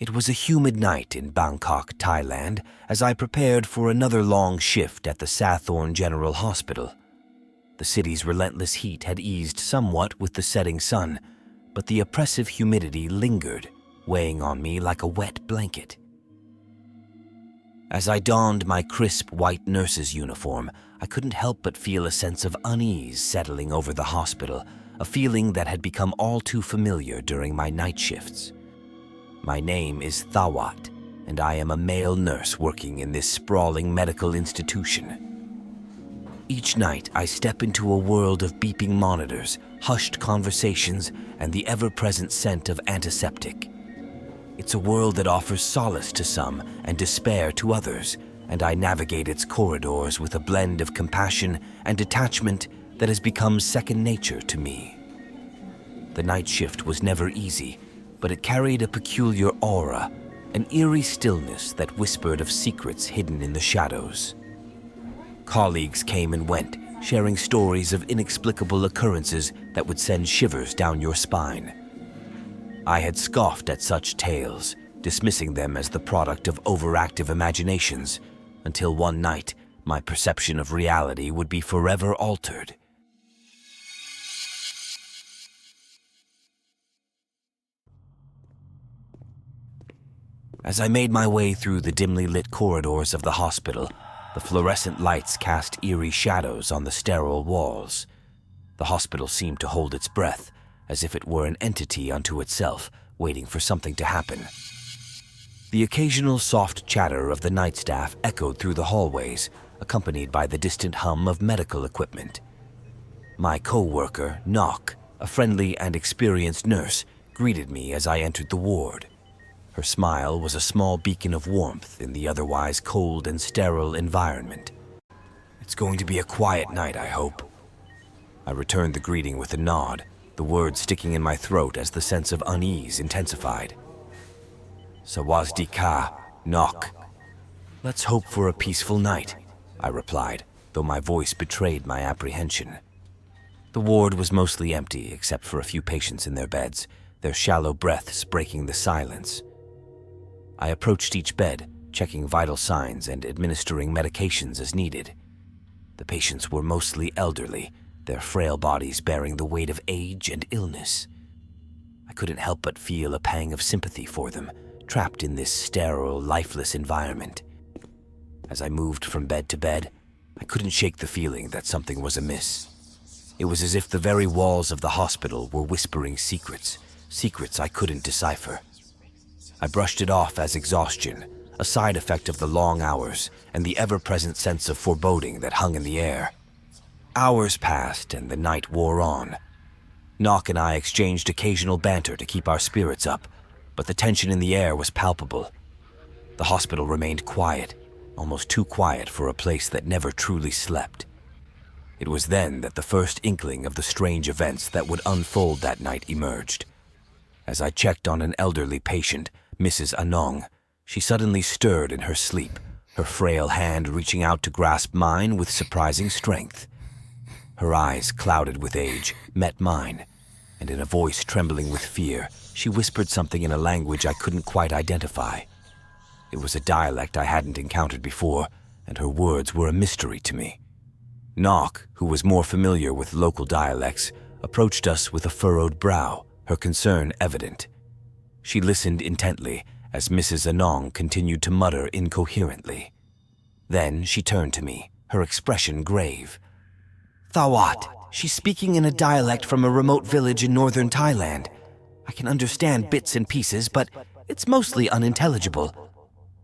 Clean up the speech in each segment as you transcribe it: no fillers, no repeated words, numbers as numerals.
It was a humid night in Bangkok, Thailand, as I prepared for another long shift at the Sathron General Hospital. The city's relentless heat had eased somewhat with the setting sun, but the oppressive humidity lingered, weighing on me like a wet blanket. As I donned my crisp white nurse's uniform, I couldn't help but feel a sense of unease settling over the hospital, a feeling that had become all too familiar during my night shifts. My name is Thawat, and I am a male nurse working in this sprawling medical institution. Each night, I step into a world of beeping monitors, hushed conversations, and the ever-present scent of antiseptic. It's a world that offers solace to some and despair to others, and I navigate its corridors with a blend of compassion and detachment that has become second nature to me. The night shift was never easy, but it carried a peculiar aura, an eerie stillness that whispered of secrets hidden in the shadows. Colleagues came and went, sharing stories of inexplicable occurrences that would send shivers down your spine. I had scoffed at such tales, dismissing them as the product of overactive imaginations, until one night my perception of reality would be forever altered. As I made my way through the dimly lit corridors of the hospital, the fluorescent lights cast eerie shadows on the sterile walls. The hospital seemed to hold its breath, as if it were an entity unto itself, waiting for something to happen. The occasional soft chatter of the night staff echoed through the hallways, accompanied by the distant hum of medical equipment. My co-worker, Nok, a friendly and experienced nurse, greeted me as I entered the ward. Her smile was a small beacon of warmth in the otherwise cold and sterile environment. "It's going to be a quiet night, I hope." I returned the greeting with a nod, the words sticking in my throat as the sense of unease intensified. "Sawazdee-ka, Nok." "Let's hope for a peaceful night," I replied, though my voice betrayed my apprehension. The ward was mostly empty except for a few patients in their beds, their shallow breaths breaking the silence. I approached each bed, checking vital signs and administering medications as needed. The patients were mostly elderly, their frail bodies bearing the weight of age and illness. I couldn't help but feel a pang of sympathy for them, trapped in this sterile, lifeless environment. As I moved from bed to bed, I couldn't shake the feeling that something was amiss. It was as if the very walls of the hospital were whispering secrets I couldn't decipher. I brushed it off as exhaustion, a side effect of the long hours and the ever-present sense of foreboding that hung in the air. Hours passed and the night wore on. Nok and I exchanged occasional banter to keep our spirits up, but the tension in the air was palpable. The hospital remained quiet, almost too quiet for a place that never truly slept. It was then that the first inkling of the strange events that would unfold that night emerged. As I checked on an elderly patient, Mrs. Anong, she suddenly stirred in her sleep, her frail hand reaching out to grasp mine with surprising strength. Her eyes, clouded with age, met mine, and in a voice trembling with fear, she whispered something in a language I couldn't quite identify. It was a dialect I hadn't encountered before, and her words were a mystery to me. Nok, who was more familiar with local dialects, approached us with a furrowed brow, her concern evident. She listened intently as Mrs. Anong continued to mutter incoherently. Then she turned to me, her expression grave. "Thawat, she's speaking in a dialect from a remote village in northern Thailand. I can understand bits and pieces, but it's mostly unintelligible.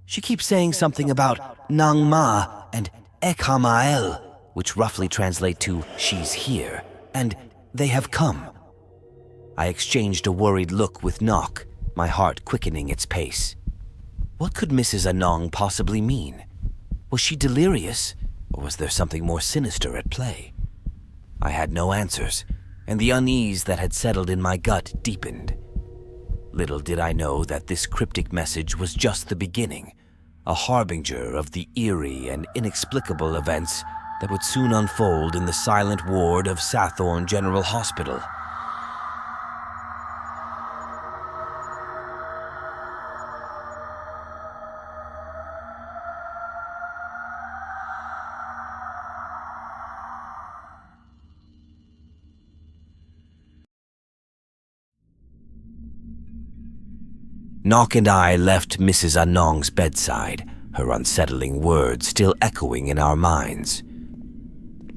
She keeps saying something about Nang Ma and Ekhamael, which roughly translate to she's here, and they have come." I exchanged a worried look with Nok, my heart quickening its pace. What could Mrs. Anong possibly mean? Was she delirious, or was there something more sinister at play? I had no answers, and the unease that had settled in my gut deepened. Little did I know that this cryptic message was just the beginning, a harbinger of the eerie and inexplicable events that would soon unfold in the silent ward of Sathron General Hospital. Nock and I left Mrs. Anong's bedside, her unsettling words still echoing in our minds.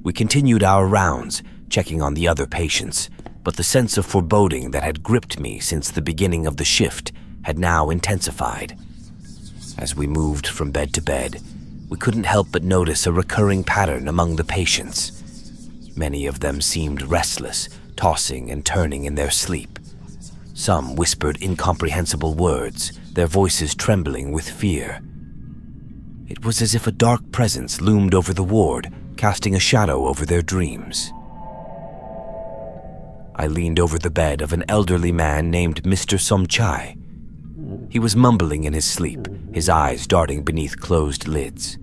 We continued our rounds, checking on the other patients, but the sense of foreboding that had gripped me since the beginning of the shift had now intensified. As we moved from bed to bed, we couldn't help but notice a recurring pattern among the patients. Many of them seemed restless, tossing and turning in their sleep. Some whispered incomprehensible words, their voices trembling with fear. It was as if a dark presence loomed over the ward, casting a shadow over their dreams. I leaned over the bed of an elderly man named Mr. Somchai. He was mumbling in his sleep, his eyes darting beneath closed lids.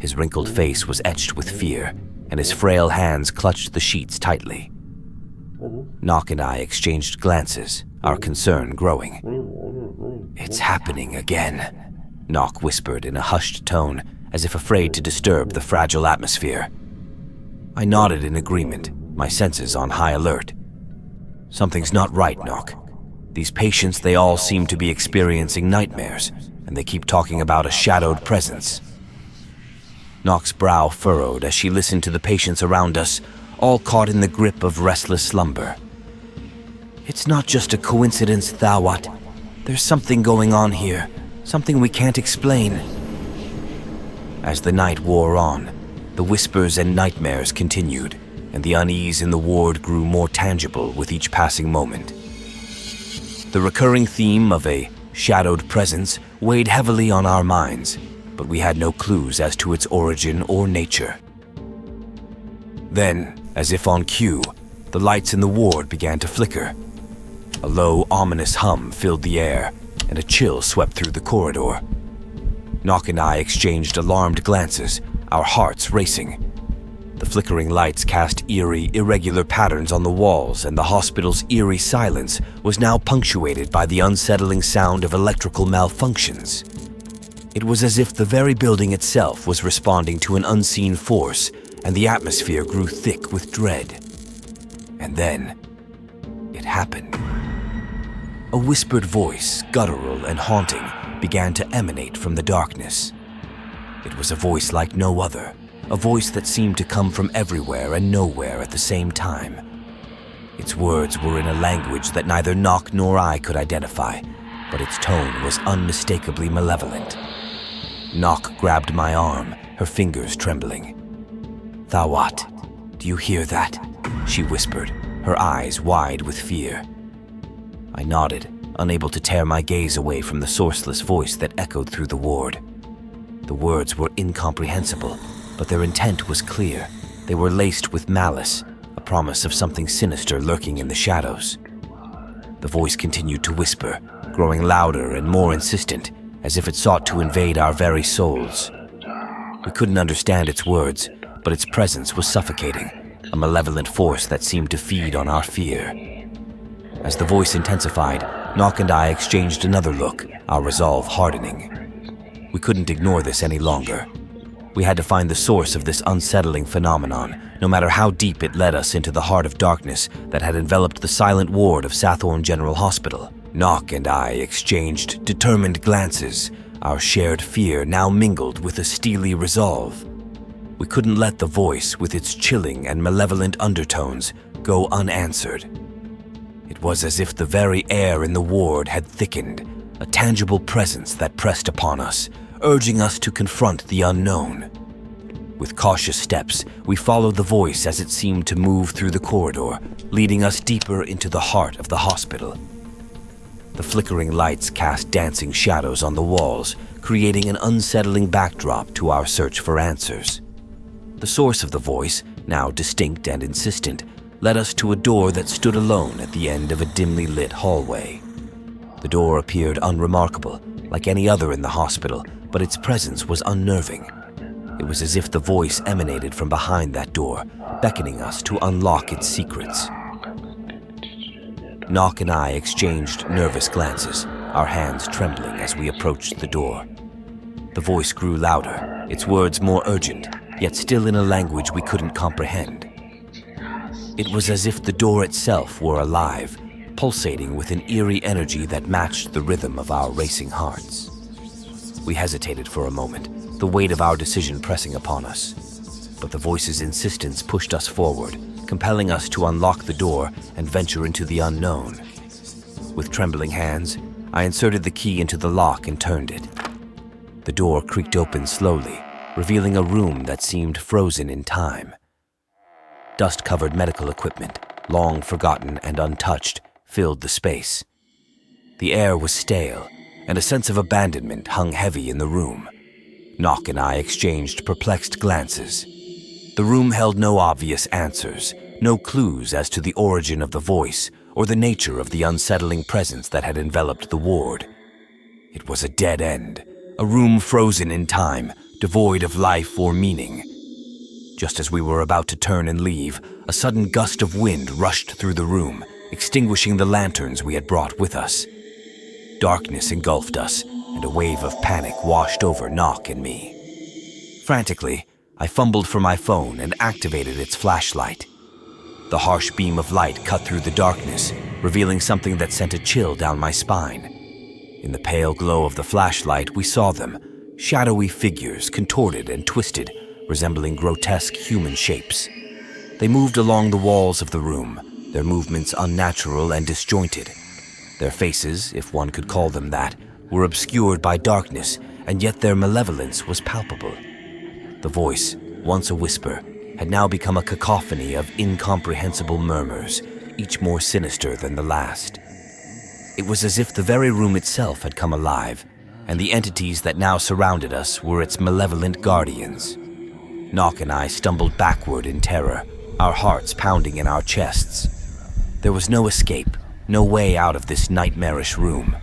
His wrinkled face was etched with fear, and his frail hands clutched the sheets tightly. Nock and I exchanged glances, our concern growing. "It's happening again," Nock whispered in a hushed tone, as if afraid to disturb the fragile atmosphere. I nodded in agreement, my senses on high alert. "Something's not right, Nock. These patients, they all seem to be experiencing nightmares, and they keep talking about a shadowed presence." Nock's brow furrowed as she listened to the patients around us, all caught in the grip of restless slumber. "It's not just a coincidence, Thawat. There's something going on here, something we can't explain." As the night wore on, the whispers and nightmares continued, and the unease in the ward grew more tangible with each passing moment. The recurring theme of a shadowed presence weighed heavily on our minds, but we had no clues as to its origin or nature. Then, as if on cue, the lights in the ward began to flicker. A low, ominous hum filled the air, and a chill swept through the corridor. Nock and I exchanged alarmed glances, our hearts racing. The flickering lights cast eerie, irregular patterns on the walls, and the hospital's eerie silence was now punctuated by the unsettling sound of electrical malfunctions. It was as if the very building itself was responding to an unseen force, and the atmosphere grew thick with dread. And then, it happened. A whispered voice, guttural and haunting, began to emanate from the darkness. It was a voice like no other, a voice that seemed to come from everywhere and nowhere at the same time. Its words were in a language that neither Nock nor I could identify, but its tone was unmistakably malevolent. Nock grabbed my arm, her fingers trembling. "Thawat, do you hear that?" she whispered, her eyes wide with fear. I nodded, unable to tear my gaze away from the sourceless voice that echoed through the ward. The words were incomprehensible, but their intent was clear. They were laced with malice, a promise of something sinister lurking in the shadows. The voice continued to whisper, growing louder and more insistent, as if it sought to invade our very souls. We couldn't understand its words, but its presence was suffocating, a malevolent force that seemed to feed on our fear. As the voice intensified, Nock and I exchanged another look, our resolve hardening. We couldn't ignore this any longer. We had to find the source of this unsettling phenomenon, no matter how deep it led us into the heart of darkness that had enveloped the silent ward of Sathron General Hospital. Nock and I exchanged determined glances, our shared fear now mingled with a steely resolve. We couldn't let the voice, with its chilling and malevolent undertones, go unanswered. It was as if the very air in the ward had thickened, a tangible presence that pressed upon us, urging us to confront the unknown. With cautious steps, we followed the voice as it seemed to move through the corridor, leading us deeper into the heart of the hospital. The flickering lights cast dancing shadows on the walls, creating an unsettling backdrop to our search for answers. The source of the voice, now distinct and insistent, led us to a door that stood alone at the end of a dimly lit hallway. The door appeared unremarkable, like any other in the hospital, but its presence was unnerving. It was as if the voice emanated from behind that door, beckoning us to unlock its secrets. Nock and I exchanged nervous glances, our hands trembling as we approached the door. The voice grew louder, its words more urgent, yet still in a language we couldn't comprehend. It was as if the door itself were alive, pulsating with an eerie energy that matched the rhythm of our racing hearts. We hesitated for a moment, the weight of our decision pressing upon us. But the voice's insistence pushed us forward, compelling us to unlock the door and venture into the unknown. With trembling hands, I inserted the key into the lock and turned it. The door creaked open slowly, revealing a room that seemed frozen in time. Dust-covered medical equipment, long forgotten and untouched, filled the space. The air was stale, and a sense of abandonment hung heavy in the room. Nock and I exchanged perplexed glances. The room held no obvious answers, no clues as to the origin of the voice or the nature of the unsettling presence that had enveloped the ward. It was a dead end, a room frozen in time, devoid of life or meaning. Just as we were about to turn and leave, a sudden gust of wind rushed through the room, extinguishing the lanterns we had brought with us. Darkness engulfed us, and a wave of panic washed over Nock and me. Frantically, I fumbled for my phone and activated its flashlight. The harsh beam of light cut through the darkness, revealing something that sent a chill down my spine. In the pale glow of the flashlight, we saw them, shadowy figures contorted and twisted, resembling grotesque human shapes. They moved along the walls of the room, their movements unnatural and disjointed. Their faces, if one could call them that, were obscured by darkness, and yet their malevolence was palpable. The voice, once a whisper, had now become a cacophony of incomprehensible murmurs, each more sinister than the last. It was as if the very room itself had come alive, and the entities that now surrounded us were its malevolent guardians. Nock and I stumbled backward in terror, our hearts pounding in our chests. There was no escape, no way out of this nightmarish room.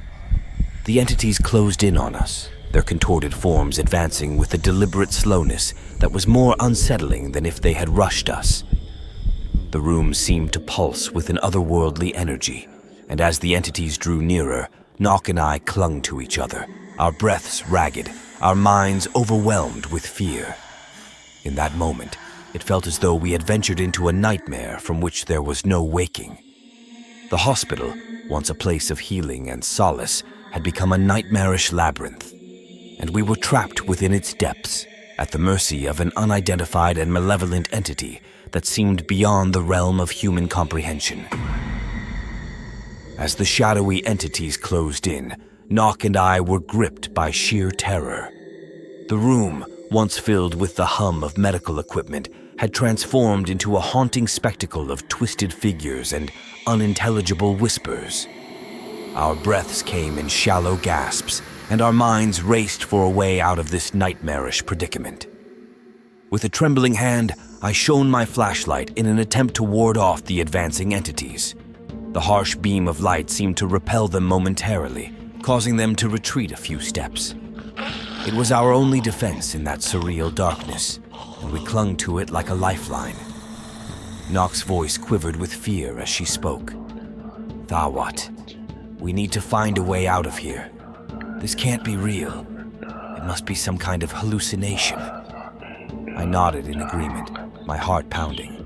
The entities closed in on us, their contorted forms advancing with a deliberate slowness that was more unsettling than if they had rushed us. The room seemed to pulse with an otherworldly energy, and as the entities drew nearer, Nock and I clung to each other, our breaths ragged, our minds overwhelmed with fear. In that moment, it felt as though we had ventured into a nightmare from which there was no waking. The hospital, once a place of healing and solace, had become a nightmarish labyrinth, and we were trapped within its depths, at the mercy of an unidentified and malevolent entity that seemed beyond the realm of human comprehension. As the shadowy entities closed in, Nock and I were gripped by sheer terror. The room, once filled with the hum of medical equipment, had transformed into a haunting spectacle of twisted figures and unintelligible whispers. Our breaths came in shallow gasps, and our minds raced for a way out of this nightmarish predicament. With a trembling hand, I shone my flashlight in an attempt to ward off the advancing entities. The harsh beam of light seemed to repel them momentarily, causing them to retreat a few steps. It was our only defense in that surreal darkness, and we clung to it like a lifeline. Nock's voice quivered with fear as she spoke. "Thawat, we need to find a way out of here. This can't be real. It must be some kind of hallucination." I nodded in agreement, my heart pounding.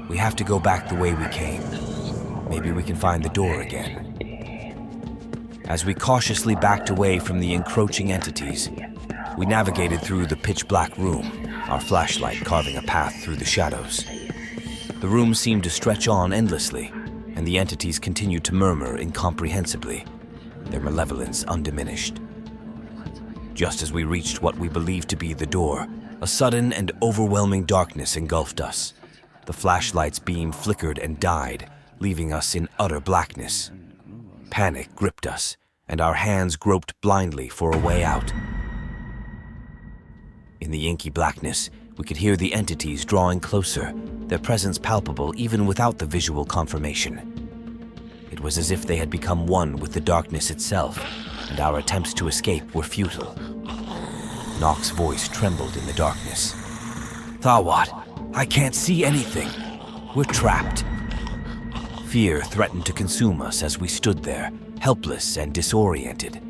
"We have to go back the way we came. Maybe we can find the door again." As we cautiously backed away from the encroaching entities, we navigated through the pitch-black room, our flashlight carving a path through the shadows. The room seemed to stretch on endlessly, and the entities continued to murmur incomprehensibly, their malevolence undiminished. Just as we reached what we believed to be the door, a sudden and overwhelming darkness engulfed us. The flashlight's beam flickered and died, leaving us in utter blackness. Panic gripped us, and our hands groped blindly for a way out. In the inky blackness, we could hear the entities drawing closer, their presence palpable even without the visual confirmation. It was as if they had become one with the darkness itself, and our attempts to escape were futile. Nock's voice trembled in the darkness. "Thawat, I can't see anything. We're trapped." Fear threatened to consume us as we stood there, helpless and disoriented.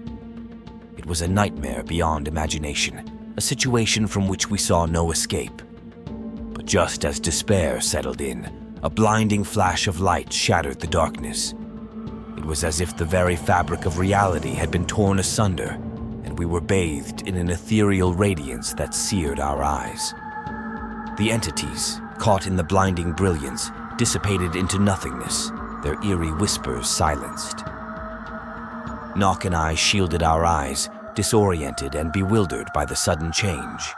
It was a nightmare beyond imagination, a situation from which we saw no escape. But just as despair settled in, a blinding flash of light shattered the darkness. was as if the very fabric of reality had been torn asunder, and we were bathed in an ethereal radiance that seared our eyes. The entities, caught in the blinding brilliance, dissipated into nothingness, their eerie whispers silenced. Nock and I shielded our eyes, disoriented and bewildered by the sudden change.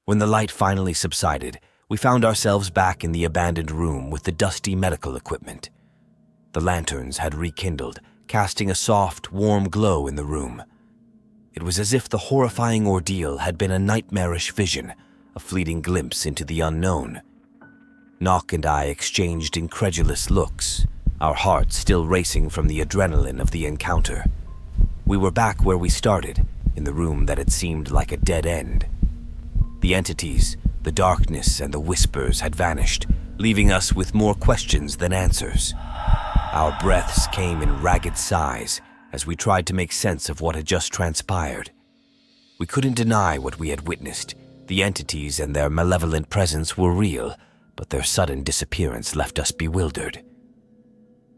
When the light finally subsided, we found ourselves back in the abandoned room with the dusty medical equipment. The lanterns had rekindled, casting a soft, warm glow in the room. It was as if the horrifying ordeal had been a nightmarish vision, a fleeting glimpse into the unknown. Nock and I exchanged incredulous looks, our hearts still racing from the adrenaline of the encounter. We were back where we started, in the room that had seemed like a dead end. The entities, the darkness, and the whispers had vanished, leaving us with more questions than answers. Our breaths came in ragged sighs as we tried to make sense of what had just transpired. We couldn't deny what we had witnessed. The entities and their malevolent presence were real, but their sudden disappearance left us bewildered.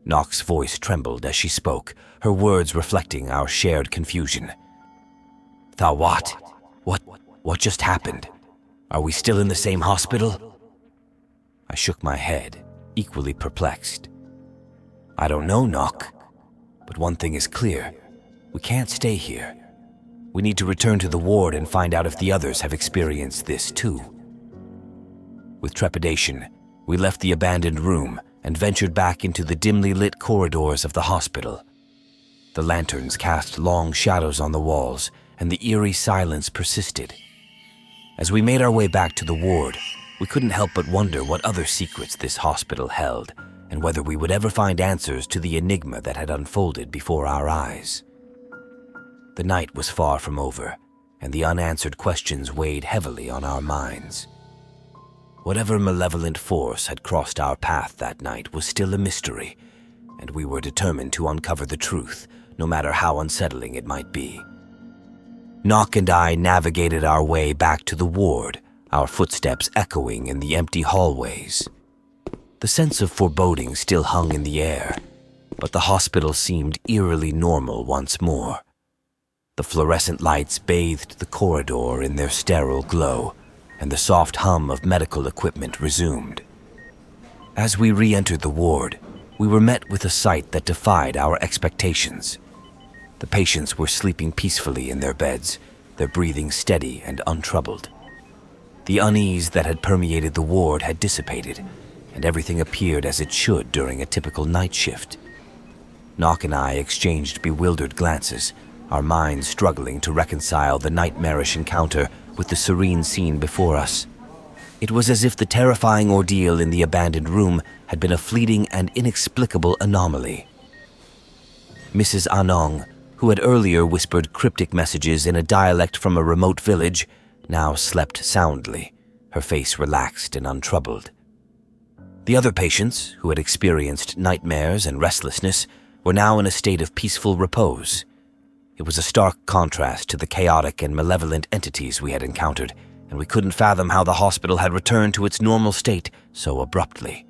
Nock's voice trembled as she spoke, her words reflecting our shared confusion. "Thawat, what just happened? Are we still in the same hospital?" I shook my head, equally perplexed. "I don't know, Nock, but one thing is clear. We can't stay here. We need to return to the ward and find out if the others have experienced this too." With trepidation, we left the abandoned room and ventured back into the dimly lit corridors of the hospital. The lanterns cast long shadows on the walls, and the eerie silence persisted. As we made our way back to the ward, we couldn't help but wonder what other secrets this hospital held, and whether we would ever find answers to the enigma that had unfolded before our eyes. The night was far from over, and the unanswered questions weighed heavily on our minds. Whatever malevolent force had crossed our path that night was still a mystery, and we were determined to uncover the truth, no matter how unsettling it might be. Nock and I navigated our way back to the ward, our footsteps echoing in the empty hallways. The sense of foreboding still hung in the air, but the hospital seemed eerily normal once more. The fluorescent lights bathed the corridor in their sterile glow, and the soft hum of medical equipment resumed. As we re-entered the ward, we were met with a sight that defied our expectations. The patients were sleeping peacefully in their beds, their breathing steady and untroubled. The unease that had permeated the ward had dissipated, and everything appeared as it should during a typical night shift. Nock and I exchanged bewildered glances, our minds struggling to reconcile the nightmarish encounter with the serene scene before us. It was as if the terrifying ordeal in the abandoned room had been a fleeting and inexplicable anomaly. Mrs. Anong, who had earlier whispered cryptic messages in a dialect from a remote village, now slept soundly, her face relaxed and untroubled. The other patients, who had experienced nightmares and restlessness, were now in a state of peaceful repose. It was a stark contrast to the chaotic and malevolent entities we had encountered, and we couldn't fathom how the hospital had returned to its normal state so abruptly.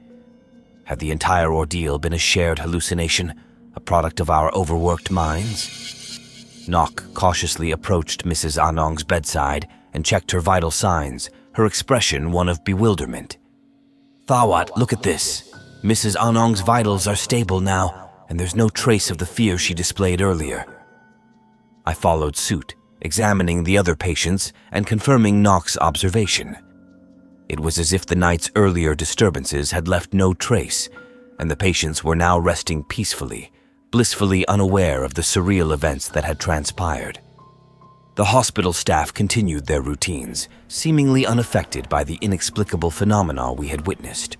Had the entire ordeal been a shared hallucination, a product of our overworked minds? Nock cautiously approached Mrs. Anong's bedside and checked her vital signs, her expression one of bewilderment. "Thawat, look at this. Mrs. Anong's vitals are stable now, and there's no trace of the fear she displayed earlier." I followed suit, examining the other patients and confirming Nock's observation. It was as if the night's earlier disturbances had left no trace, and the patients were now resting peacefully, blissfully unaware of the surreal events that had transpired. The hospital staff continued their routines, seemingly unaffected by the inexplicable phenomena we had witnessed.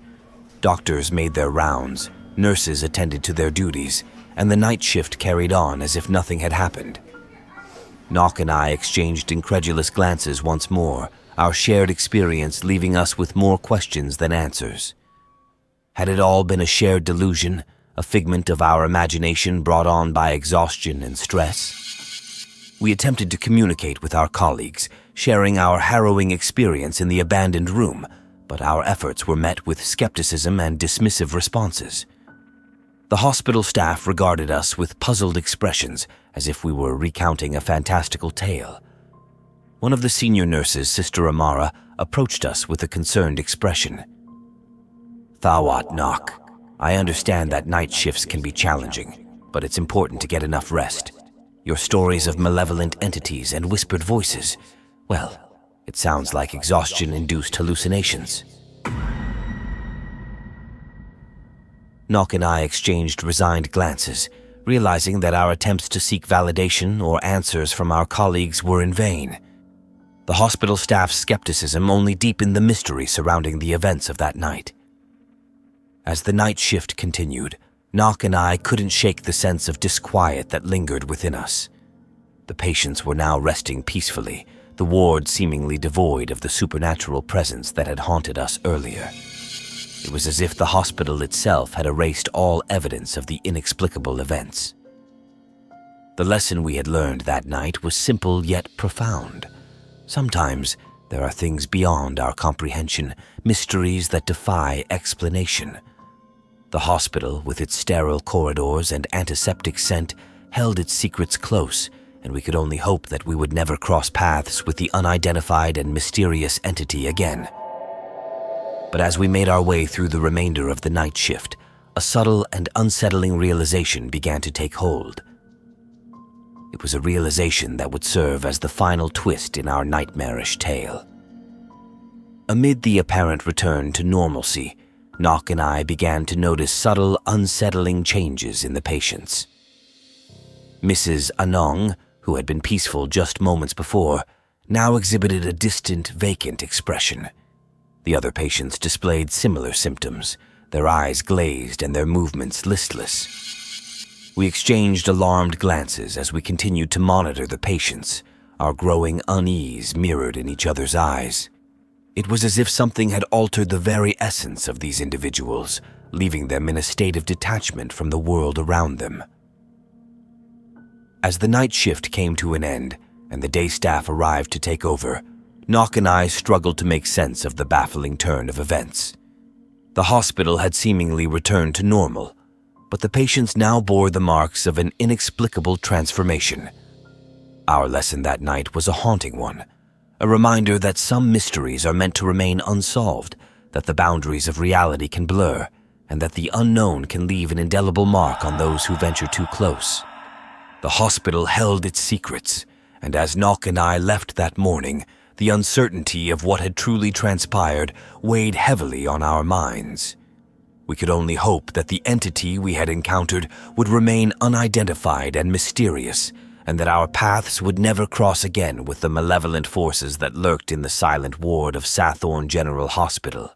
Doctors made their rounds, nurses attended to their duties, and the night shift carried on as if nothing had happened. Nock and I exchanged incredulous glances once more, our shared experience leaving us with more questions than answers. Had it all been a shared delusion, a figment of our imagination brought on by exhaustion and stress? We attempted to communicate with our colleagues, sharing our harrowing experience in the abandoned room, but our efforts were met with skepticism and dismissive responses. The hospital staff regarded us with puzzled expressions, as if we were recounting a fantastical tale. One of the senior nurses, Sister Amara, approached us with a concerned expression. "Thawat Nok, I understand that night shifts can be challenging, but it's important to get enough rest. Your stories of malevolent entities and whispered voices, well, it sounds like exhaustion-induced hallucinations." Nok and I exchanged resigned glances, realizing that our attempts to seek validation or answers from our colleagues were in vain. The hospital staff's skepticism only deepened the mystery surrounding the events of that night. As the night shift continued, Nok and I couldn't shake the sense of disquiet that lingered within us. The patients were now resting peacefully, the ward seemingly devoid of the supernatural presence that had haunted us earlier. It was as if the hospital itself had erased all evidence of the inexplicable events. The lesson we had learned that night was simple yet profound. Sometimes there are things beyond our comprehension, mysteries that defy explanation. The hospital, with its sterile corridors and antiseptic scent, held its secrets close, and we could only hope that we would never cross paths with the unidentified and mysterious entity again. But as we made our way through the remainder of the night shift, a subtle and unsettling realization began to take hold. It was a realization that would serve as the final twist in our nightmarish tale. Amid the apparent return to normalcy, Nok and I began to notice subtle, unsettling changes in the patients. Mrs. Anong, who had been peaceful just moments before, now exhibited a distant, vacant expression. The other patients displayed similar symptoms, their eyes glazed and their movements listless. We exchanged alarmed glances as we continued to monitor the patients, our growing unease mirrored in each other's eyes. It was as if something had altered the very essence of these individuals, leaving them in a state of detachment from the world around them. As the night shift came to an end and the day staff arrived to take over, Nok and I struggled to make sense of the baffling turn of events. The hospital had seemingly returned to normal, but the patients now bore the marks of an inexplicable transformation. Our lesson that night was a haunting one, a reminder that some mysteries are meant to remain unsolved, that the boundaries of reality can blur, and that the unknown can leave an indelible mark on those who venture too close. The hospital held its secrets, and as Nok and I left that morning, the uncertainty of what had truly transpired weighed heavily on our minds. We could only hope that the entity we had encountered would remain unidentified and mysterious, and that our paths would never cross again with the malevolent forces that lurked in the silent ward of Sathron General Hospital.